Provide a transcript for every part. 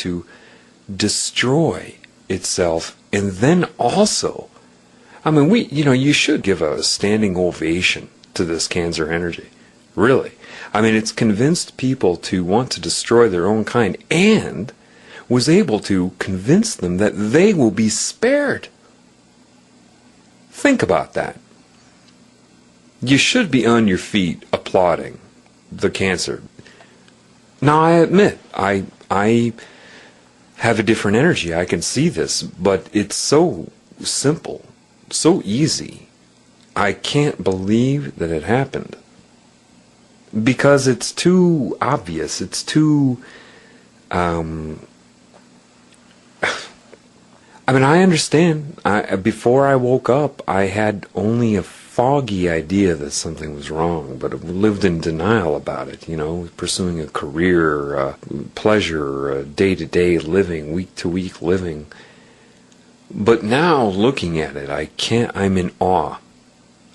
to destroy itself. And then also, I mean, you should give a standing ovation to this cancer energy. Really. I mean, it's convinced people to want to destroy their own kind and was able to convince them that they will be spared. Think about that. You should be on your feet applauding the cancer. Now, I admit, I have a different energy. I can see this, but it's so simple, so easy. I can't believe that it happened. Because it's too obvious. It's too... I mean, I understand. Before I woke up, I had only a foggy idea that something was wrong, but I lived in denial about it, pursuing a career, pleasure, day-to-day living, week-to-week living. But now, looking at it, I'm in awe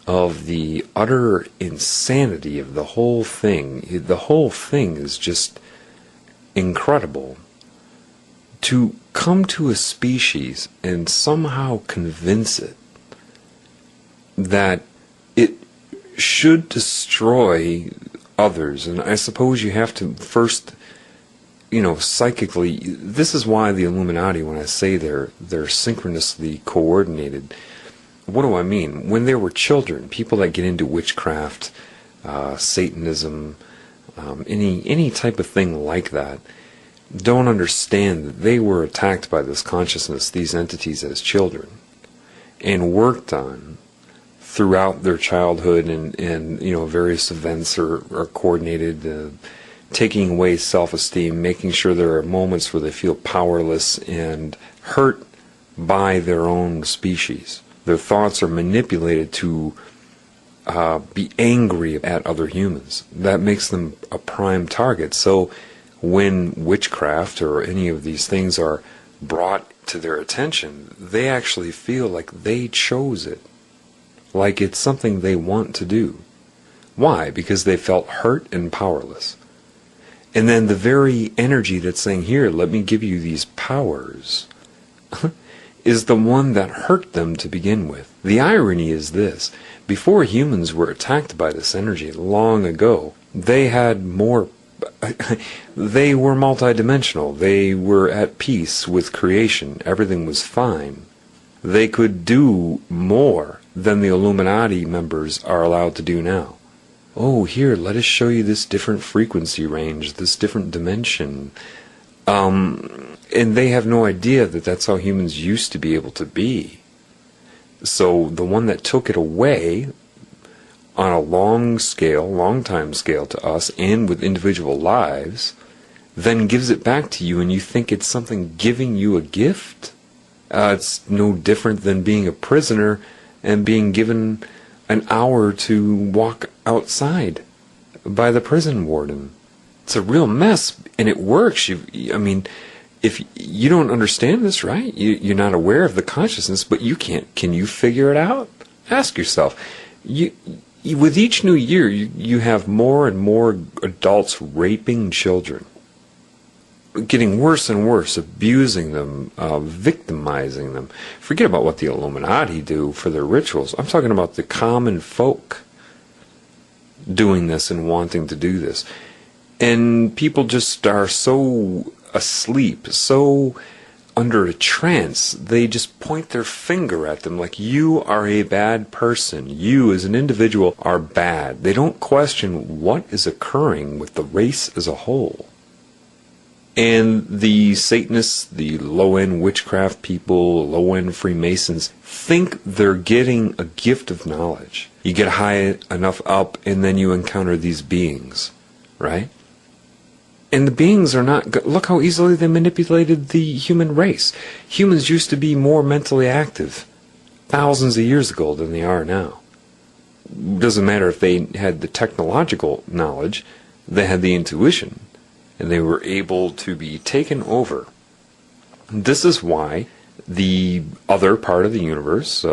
of the utter insanity of the whole thing. The whole thing is just incredible. To come to a species and somehow convince it that it should destroy others. And I suppose you have to first, psychically, this is why the Illuminati, when I say they're synchronously coordinated, what do I mean? When they were children, people that get into witchcraft, Satanism, any type of thing like that, don't understand that they were attacked by this consciousness, these entities, as children, and worked on throughout their childhood, and various events are coordinated, taking away self-esteem, making sure there are moments where they feel powerless and hurt by their own species. Their thoughts are manipulated to be angry at other humans. That makes them a prime target. So when witchcraft or any of these things are brought to their attention, they actually feel like they chose it. Like it's something they want to do. Why? Because they felt hurt and powerless. And then the very energy that's saying, here, let me give you these powers, is the one that hurt them to begin with. The irony is this. Before humans were attacked by this energy long ago, they had more... they were multidimensional. They were at peace with creation. Everything was fine. They could do more than the Illuminati members are allowed to do now. Oh, here, let us show you this different frequency range, this different dimension. And they have no idea that that's how humans used to be able to be. So the one that took it away on a long time scale to us and with individual lives, then gives it back to you, and you think it's something giving you a gift? It's no different than being a prisoner and being given an hour to walk outside by the prison warden. It's a real mess, and it works. If you don't understand this, right? You're not aware of the consciousness, but you can't. Can you figure it out? Ask yourself. With each new year, you have more and more adults raping children, getting worse and worse, abusing them, victimizing them. Forget about what the Illuminati do for their rituals. I'm talking about the common folk doing this and wanting to do this. And people just are so asleep, so under a trance, they just point their finger at them like, you are a bad person. You as an individual are bad. They don't question what is occurring with the race as a whole. And the Satanists, the low-end witchcraft people, low-end Freemasons, think they're getting a gift of knowledge. You get high enough up, and then you encounter these beings, right? And the beings are not... Look how easily they manipulated the human race. Humans used to be more mentally active thousands of years ago than they are now. It doesn't matter if they had the technological knowledge, they had the intuition, and they were able to be taken over. This is why the other part of the universe,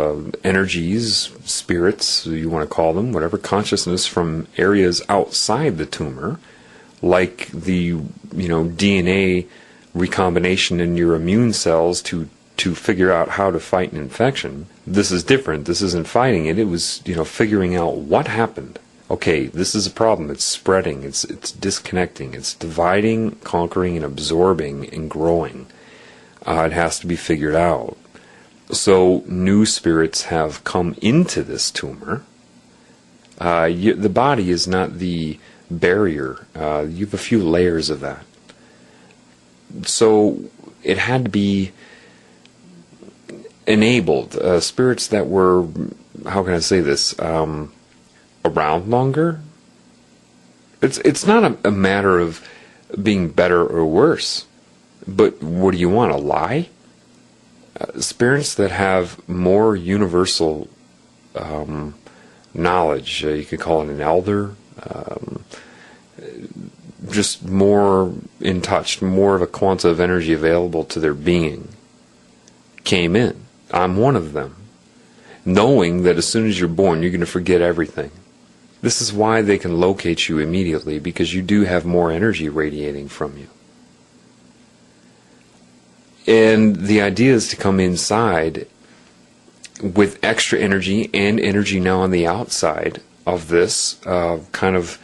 energies, spirits, you want to call them, whatever, consciousness from areas outside the tumor, like the DNA recombination in your immune cells to figure out how to fight an infection. This is different. This isn't fighting it. It was, figuring out what happened. Okay, this is a problem. It's spreading. It's disconnecting. It's dividing, conquering, and absorbing and growing. It has to be figured out. So new spirits have come into this tumor. The body is not the barrier. You have a few layers of that. So it had to be enabled. Spirits that were, how can I say this, around longer. It's not a matter of being better or worse, but what do you want, a lie? Spirits that have more universal knowledge, you could call it an elder, just more in touch, more of a quanta of energy available to their being, came in. I'm one of them, knowing that as soon as you're born, you're going to forget everything. This is why they can locate you immediately, because you do have more energy radiating from you. And the idea is to come inside with extra energy and energy now on the outside of this, kind of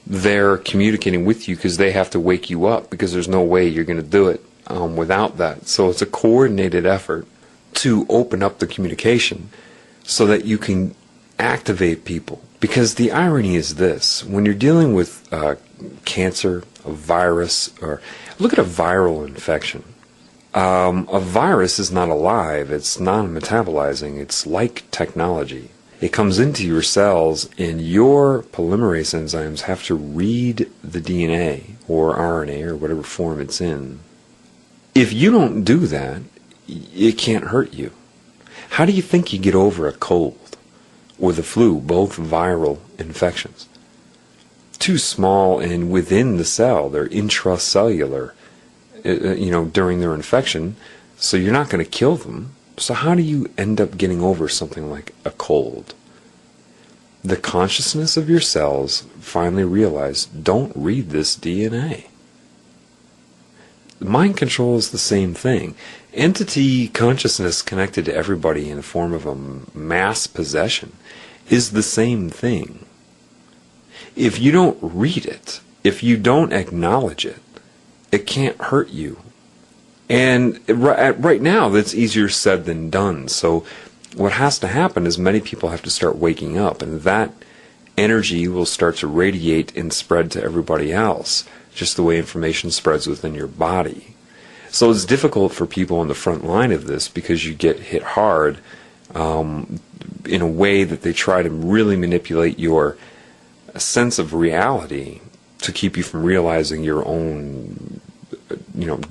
they're communicating with you because they have to wake you up, because there's no way you're going to do it without that. So it's a coordinated effort to open up the communication so that you can activate people. Because the irony is this: when you're dealing with cancer, a virus, or look at a viral infection. A virus is not alive, it's non-metabolizing, it's like technology. It comes into your cells, and your polymerase enzymes have to read the DNA or RNA or whatever form it's in. If you don't do that, it can't hurt you. How do you think you get over a cold or the flu, both viral infections? Too small, and within the cell, they're intracellular, during their infection, so you're not going to kill them. So how do you end up getting over something like a cold? The consciousness of your cells finally realize, don't read this DNA. Mind control is the same thing. Entity consciousness connected to everybody in the form of a mass possession is the same thing. If you don't read it, if you don't acknowledge it, it can't hurt you. And right now, that's easier said than done. So what has to happen is many people have to start waking up, and that energy will start to radiate and spread to everybody else, just the way information spreads within your body. So it's difficult for people on the front line of this, because you get hit hard in a way that they try to really manipulate your sense of reality to keep you from realizing your own,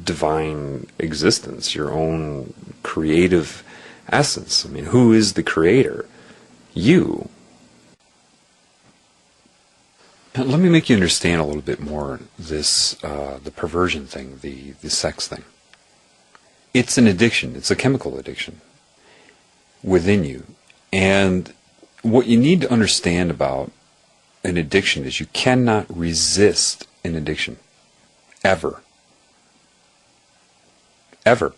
divine existence, your own creative essence. I mean, who is the creator? You. Now, let me make you understand a little bit more this, the perversion thing, the sex thing. It's an addiction. It's a chemical addiction within you. And what you need to understand about an addiction is you cannot resist an addiction. Ever. Ever.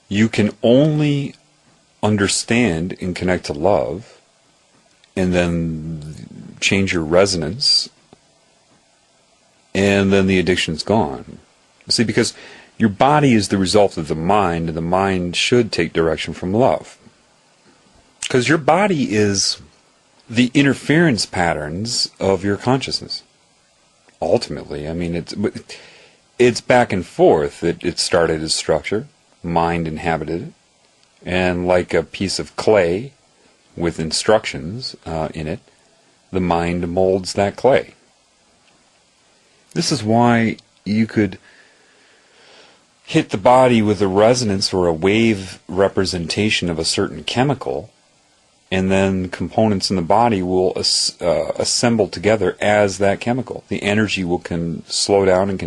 You can only understand and connect to love, and then change your resonance, and then the addiction's gone. See, because your body is the result of the mind, and the mind should take direction from love. Because your body is the interference patterns of your consciousness. Ultimately, I mean, it's back and forth. It started as structure, mind inhabited it, and like a piece of clay with instructions in it, the mind molds that clay. This is why you could hit the body with a resonance or a wave representation of a certain chemical, and then components in the body will assemble together as that chemical. The energy will slow down and